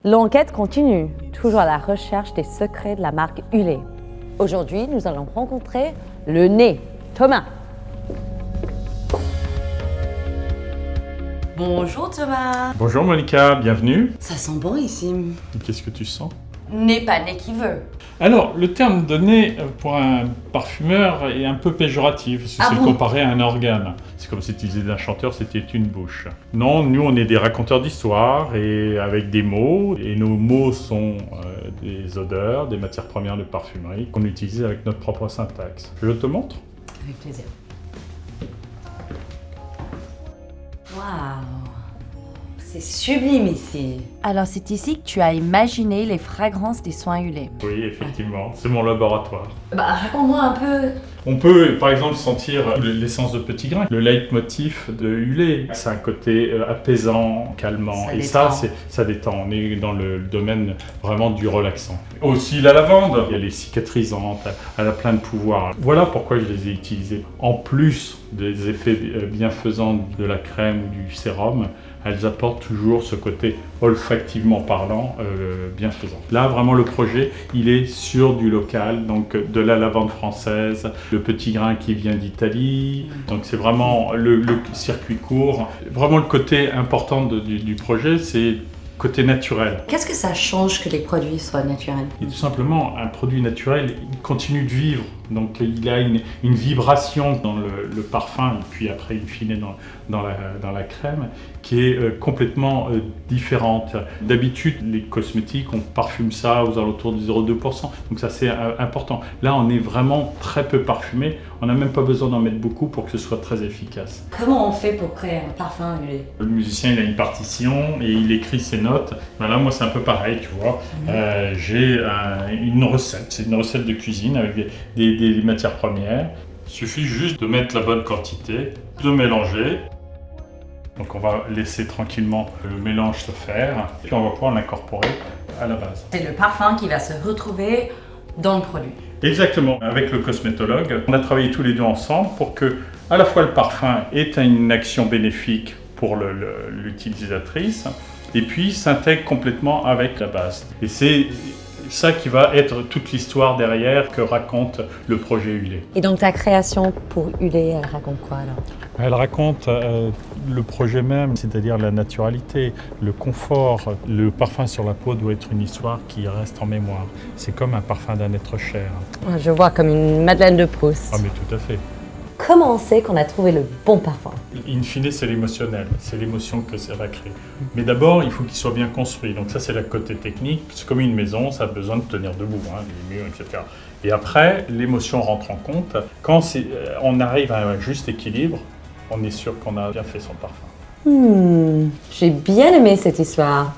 L'enquête continue, toujours à la recherche des secrets de la marque Hulé. Aujourd'hui, nous allons rencontrer le nez, Thomas. Bonjour Thomas. Bonjour Monica, bienvenue. Ça sent bon ici. Qu'est-ce que tu sens? N'est pas nez qui veut. Alors, le terme de nez pour un parfumeur est un peu péjoratif, parce que c'est comparé à un organe. C'est comme si tu disais d'un chanteur, c'était une bouche. Non, nous on est des raconteurs d'histoire et avec des mots, et nos mots sont des odeurs, des matières premières de parfumerie qu'on utilise avec notre propre syntaxe. Je te montre? Avec plaisir. Waouh, c'est sublime ici. Alors c'est ici que tu as imaginé les fragrances des soins Hulé. Oui, effectivement, c'est mon laboratoire. Raconte-moi un peu. On peut par exemple sentir l'essence de petit grain, le leitmotiv de Hulé. C'est un côté apaisant, calmant, Ça et détend. ça détend. On est dans le domaine vraiment du relaxant. Aussi la lavande, elle est cicatrisante, elle a plein de pouvoirs. Voilà pourquoi je les ai utilisées. En plus des effets bienfaisants de la crème ou du sérum, elles apportent toujours ce côté olfactivement parlant bienfaisant. Là, vraiment, le projet, il est sur du local, donc de la lavande française, le petit grain qui vient d'Italie. Donc, c'est vraiment le circuit court. Vraiment, le côté important du projet, c'est côté naturel. Qu'est-ce que ça change que les produits soient naturels? Et tout simplement, un produit naturel, il continue de vivre. Donc il a une vibration dans le parfum et puis après in fine dans la crème qui est complètement différente. D'habitude, les cosmétiques, on parfume ça aux alentours de 0,2%. Donc ça c'est important. Là, on est vraiment très peu parfumé. On n'a même pas besoin d'en mettre beaucoup pour que ce soit très efficace. Comment on fait pour créer un parfum Hulé? Le musicien, il a une partition et il écrit ses notes. Voilà, moi c'est un peu pareil, tu vois. J'ai une recette. C'est une recette de cuisine avec des matières premières. Il suffit juste de mettre la bonne quantité, de mélanger. Donc on va laisser tranquillement le mélange se faire, puis on va pouvoir l'incorporer à la base. C'est le parfum qui va se retrouver dans le produit. Exactement, avec le cosmétologue, on a travaillé tous les deux ensemble pour que à la fois le parfum ait une action bénéfique pour l'utilisatrice et puis s'intègre complètement avec la base. Et c'est ça qui va être toute l'histoire derrière que raconte le projet Hulé. Et donc ta création pour Hulé, elle raconte quoi alors? Elle raconte le projet même, c'est-à-dire la naturalité, le confort. Le parfum sur la peau doit être une histoire qui reste en mémoire. C'est comme un parfum d'un être cher. Je vois comme une Madeleine de Proust. Ah mais tout à fait. Comment on sait qu'on a trouvé le bon parfum? In fine, c'est l'émotionnel, c'est l'émotion que ça va créer. Mais d'abord, il faut qu'il soit bien construit. Donc ça, c'est le côté technique. C'est comme une maison, ça a besoin de tenir debout, les murs, etc. Et après, l'émotion rentre en compte. Quand on arrive à un juste équilibre, on est sûr qu'on a bien fait son parfum. J'ai bien aimé cette histoire.